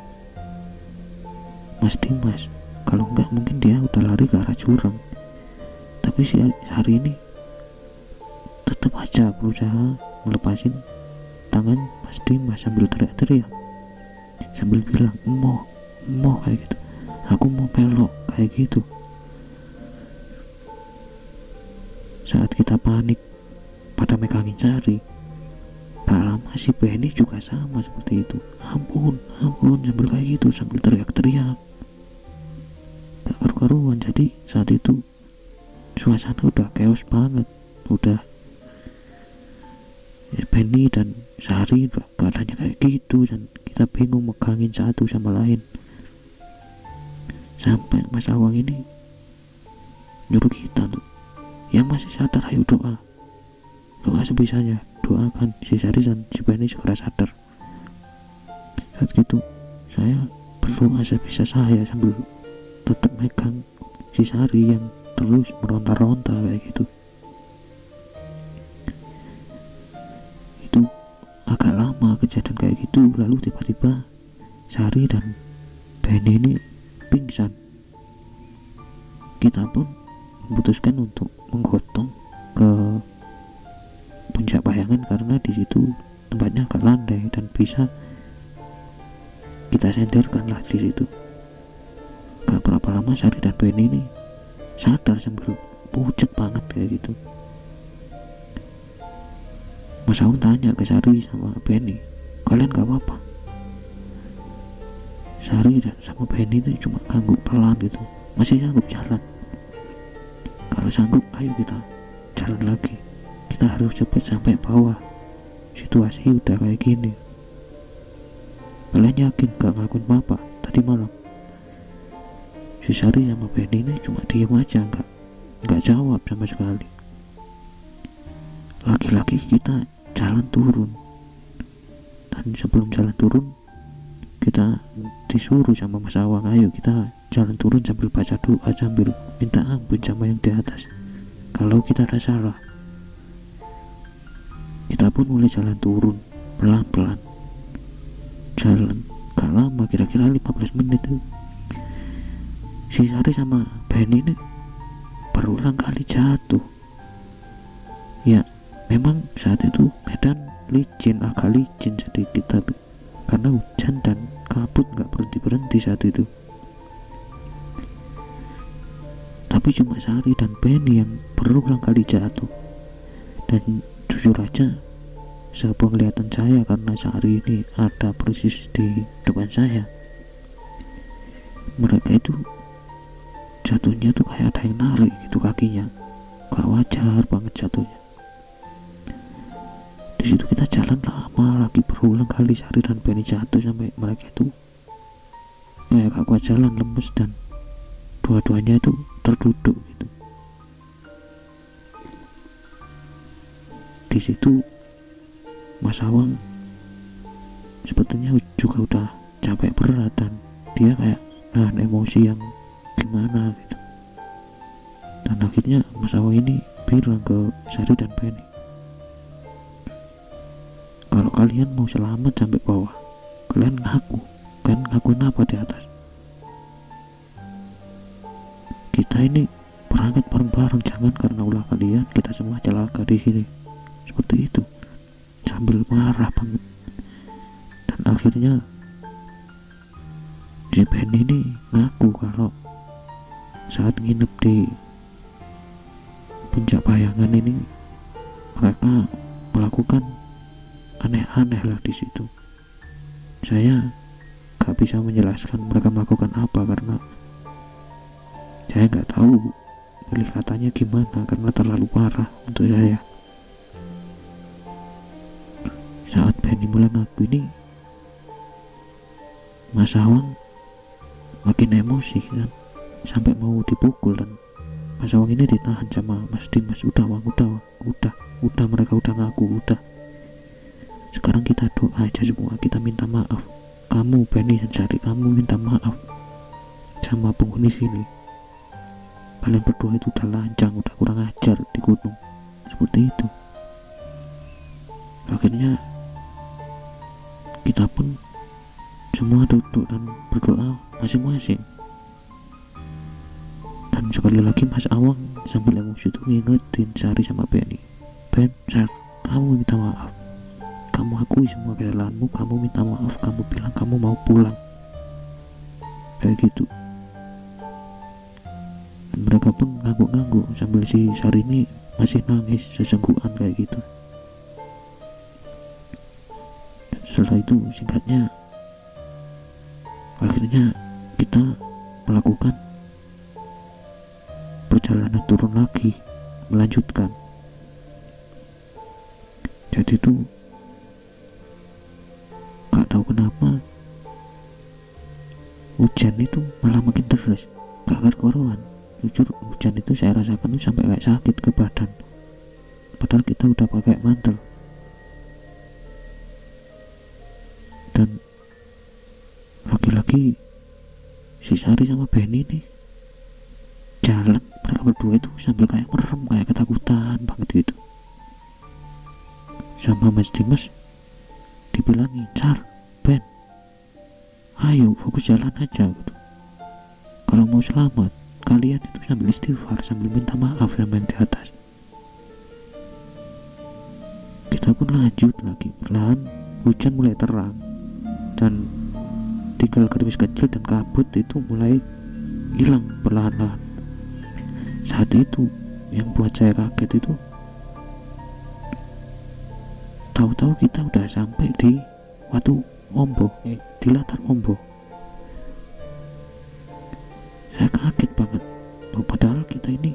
Mas Dimas, kalau enggak mungkin dia udah lari ke arah jurang. Tapi si Sari ini tetap aja berusaha melepasin tangan Mas Dimas sambil teriak-teriak, sambil bilang emoh kayak gitu, aku mau pelok kayak gitu. Saat kita panik pada megangin Sari, gak lama si Benny juga sama seperti itu. Ampun sambil kayak gitu, sambil teriak-teriak gak karu-karuan. Jadi saat itu suasana udah chaos banget. Udah Benny dan Sari keadaannya kayak gitu, dan kita bingung megangin satu sama lain. Sampai Mas Awang ini nyuruh kita tuh, yang masih sadar ayo doa sebisanya, doakan si Sari dan si Benny segera sadar. Saat itu saya berdoa sebisa saya sambil tetap megang si Sari yang terus meronta-ronta kayak gitu. Itu agak lama kejadian kayak gitu. Lalu tiba-tiba Sari dan Benny ini pingsan. Kita pun memutuskan untuk menggotong ke puncak bayangan karena di situ tempatnya agak landai dan bisa kita senderkan lah di situ. Gak berapa lama Sari dan Benny ini sadar sambil pucat banget kayak gitu. Mas Aung tanya ke Sari sama Benny, kalian gak apa-apa? Sari dan sama Benny itu cuma ngangguk pelan gitu, masih sanggup jalan. Kalau sanggup ayo kita jalan lagi, kita kita harus cepet sampai bawah. Situasi udah kayak gini. Kalian yakin gak ngelakuin apa tadi malam? Si Sari sama Benny ini cuma diem aja, nggak jawab sama sekali. Lagi-lagi kita jalan turun, dan sebelum jalan turun kita disuruh sama Mas Awang, ayo kita jalan turun sambil baca doa, sambil minta ampun sama yang di atas kalau kita ada salah. Kita pun mulai jalan turun pelan-pelan, jalan gak lama, kira-kira 15 menit tuh. Si Sari sama Benny ini berulang kali jatuh. Ya memang saat itu medan licin, agak licin sedikit, tapi karena hujan dan kabut nggak berhenti saat itu. Tapi cuma Sari dan Benny yang berulang kali jatuh. Dan jujur aja, sepenglihatan saya, karena Sari ini ada persis di depan saya, mereka itu jatuhnya tuh kayak ada yang narik gitu kakinya, gak wajar banget jatuhnya. Di situ kita jalan lama lagi, berulang kali Sari dan Benny jatuh sampai mereka itu kayak gak kuat jalan, lemes, dan dua-duanya itu terduduk gitu. Di situ Mas Awang sepertinya juga udah capek berat, dan dia kayak nahan emosi yang gimana gitu. Dan akhirnya Mas Awang ini bilang ke Sari dan Benny, kalau kalian mau selamat sampai bawah, kalian ngakuin apa di atas? Kita ini berangkat bareng-bareng, jangan karena ulah kalian kita semua celaka di sini. Seperti itu, sambil marah banget. Dan akhirnya si Benny ini ngaku kalau saat nginep di Puncak Bayangan ini mereka melakukan aneh-aneh lah di situ. Saya gak bisa menjelaskan mereka melakukan apa karena saya gak tahu pilih katanya gimana, karena terlalu parah untuk saya. Saat Benny mulai ngaku ini, Mas Awang makin emosi kan, sampai mau dipukul, dan Mas Awang ini ditahan sama Mas Dimas. Udah Wang, udah mereka udah ngaku, udah. Sekarang kita doa aja semua, kita minta maaf. Kamu Benny dan Sari, kamu minta maaf sama penghuni sini. Kalian berdua itu udah lancang, udah kurang ajar di gunung. Seperti itu. Akhirnya kita pun semua duduk dan berdoa masing-masing. Dan sekali lagi Mas Awang sambil emosi itu ngingetin Sari sama Benny, Ben, Sar, kamu minta maaf, kamu akui semua kesalahanmu, kamu minta maaf, kamu bilang kamu mau pulang, kayak gitu. Dan mereka pun ngangguk-ngangguk sambil si Sari ini masih nangis sesenggukan kayak gitu. Dan setelah itu singkatnya, akhirnya kita melakukan perjalanan turun lagi, melanjutkan. Jadi tuh gak tahu kenapa hujan itu malah makin deras, gak karuan. Jujur hujan itu saya rasakan tuh sampai kayak sakit ke badan, padahal kita udah pakai mantel. Dan lagi-lagi si Sari sama Benny nih jalan, mereka berdua itu sambil kayak merem, kayak ketakutan banget gitu. Sama Mas Dimas dibilangin, Sar, Ben, ayo fokus jalan aja gitu. Kalau mau selamat, kalian itu sambil istighfar, sambil minta maaf sama yang di atas. Kita pun lanjut lagi, perlahan hujan mulai terang dan tinggal gerimis kecil dan kabut itu mulai hilang perlahan-lahan. Saat itu yang buat saya kaget itu, tahu-tahu kita udah sampai di Watu Ombo, di latar Ombo. Saya kaget banget. Padahal kita ini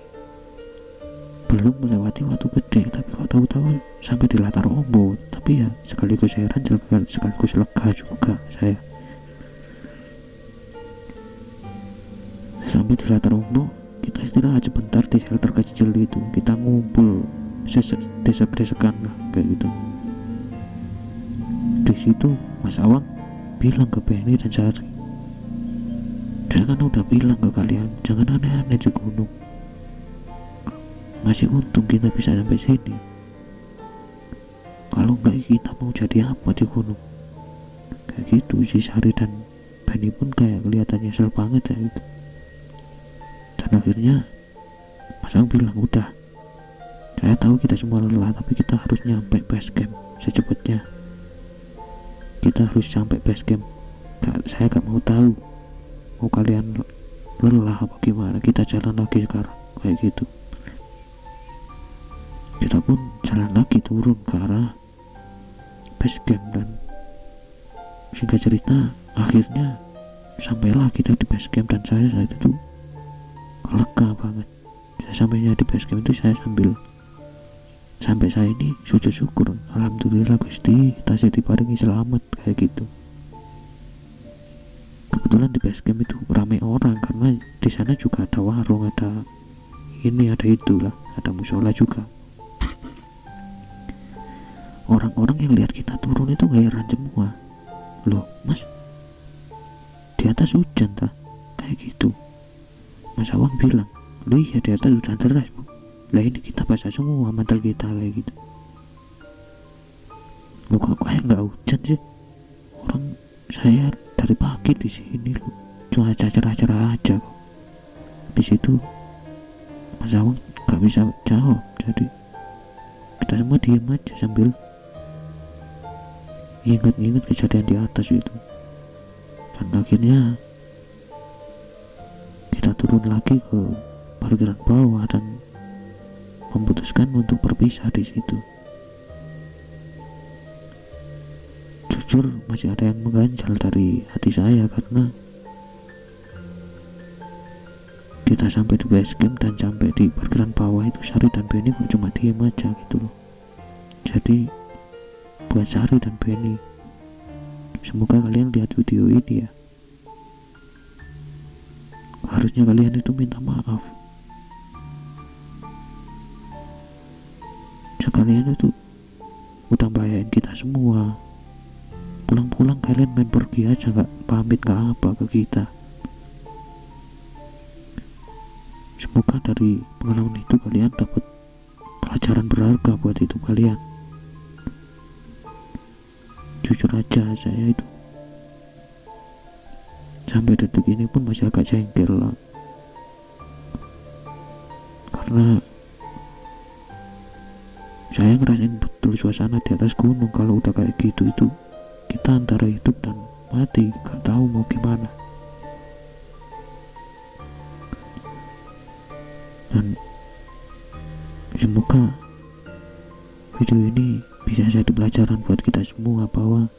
belum melewati Watu Gede, tapi kok tahu-tahu sampai di latar Ombo. Tapi ya sekaligus heran sekaligus lega juga saya. Sampai di latar Ombo, kita istirahat sebentar di shelter kecil itu, kita ngumpul desek-desekan lah kayak gitu. Di situ Mas Awang bilang ke Benny dan Sari, saya kan udah bilang ke kalian jangan aneh-aneh di gunung, masih untung kita bisa sampai sini, kalau enggak kita mau jadi apa di gunung. Kayak gitu si Sari dan Benny pun kayak kelihatannya nyesel banget ya gitu. Dan akhirnya Mas Awang bilang, udah, saya tahu kita semua lelah, tapi kita harus nyampe base camp secepatnya. Kita harus sampai base camp. Saya gak mau tahu mau kalian lelah apa gimana, kita jalan lagi sekarang kayak gitu. Kita pun jalan lagi turun ke arah base camp, dan singkat cerita akhirnya sampailah kita di base camp. Dan saya saat itu lega banget. Saya sampainya di base camp itu sampai saya ini sujud syukur, alhamdulillah Gusti tasih diparingi selamat kayak gitu. Kebetulan di base camp itu ramai orang karena di sana juga ada warung, ada ini ada itulah, ada musola juga. Orang-orang yang lihat kita turun itu heran semua, loh Mas, di atas hujan tak kayak gitu. Mas Awang bilang, loh iya di atas hujan deras Bu, lah ini kita basah semua mantel kita kayak gitu. Loh kok kayak nggak hujan sih, orang saya dari pagi di sini loh, cuaca cerah-cerah aja kok. Di situ Mas Awang nggak bisa jawab, jadi kita semua diam aja sambil ingat-ingat kejadian di atas itu. Dan akhirnya kita turun lagi ke parkiran bawah dan memutuskan untuk berpisah di situ. Jujur masih ada yang mengganjal dari hati saya, karena kita sampai di base camp dan sampai di parkiran bawah itu Sari dan Benny kok cuma diem aja gitu loh. Jadi buat Sari dan Benny, semoga kalian lihat video ini ya, harusnya kalian itu minta maaf. Sekalian itu udah bayarin kita semua, pulang-pulang kalian main pergi aja, gak pamit gak apa ke kita. Semoga dari pengalaman itu kalian dapat pelajaran berharga buat hidup kalian. Jujur aja saya itu sampai detik ini pun masih agak jengkel lah, karena saya ngerasain betul suasana di atas gunung. Kalau udah kayak gitu itu kita antara hidup dan mati, gak tahu mau gimana. Dan semoga video ini bisa jadi pelajaran buat kita semua, bahwa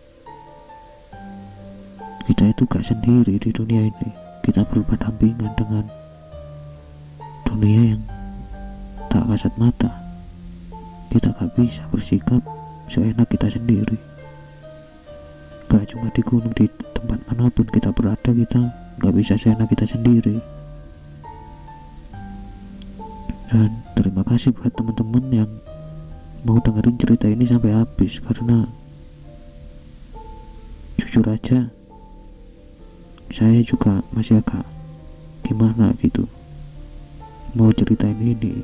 kita itu gak sendiri di dunia ini. Kita berdampingan dengan dunia yang tak kasat mata. Kita gak bisa bersikap seenak kita sendiri. Gak cuma di gunung, di tempat manapun kita berada, kita gak bisa seenak kita sendiri. Dan terima kasih buat teman-teman yang mau dengerin cerita ini sampai habis, karena jujur aja saya juga masih agak gimana gitu mau ceritain ini.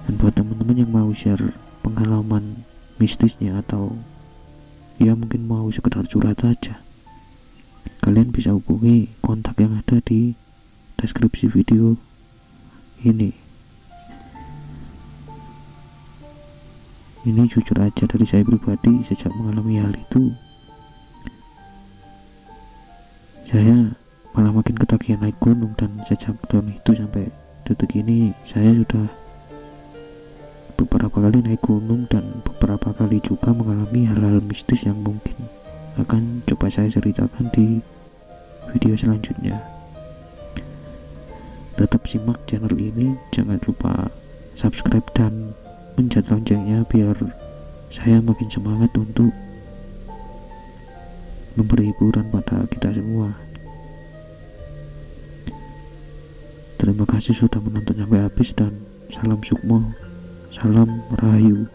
Dan buat teman-teman yang mau share pengalaman mistisnya, atau ya mungkin mau sekedar curhat aja, kalian bisa hubungi kontak yang ada di deskripsi video ini. Ini jujur aja dari saya pribadi, sejak mengalami hal itu saya malah makin ketagihan naik gunung. Dan sejak tahun itu sampai detik ini saya sudah beberapa kali naik gunung, dan beberapa kali juga mengalami hal-hal mistis yang mungkin akan coba saya ceritakan di video selanjutnya. Tetap simak channel ini, jangan lupa subscribe dan pencet loncengnya biar saya makin semangat untuk memberi hiburan pada kita semua. Terima kasih sudah menonton sampai habis dan salam sukmo, salam rahayu.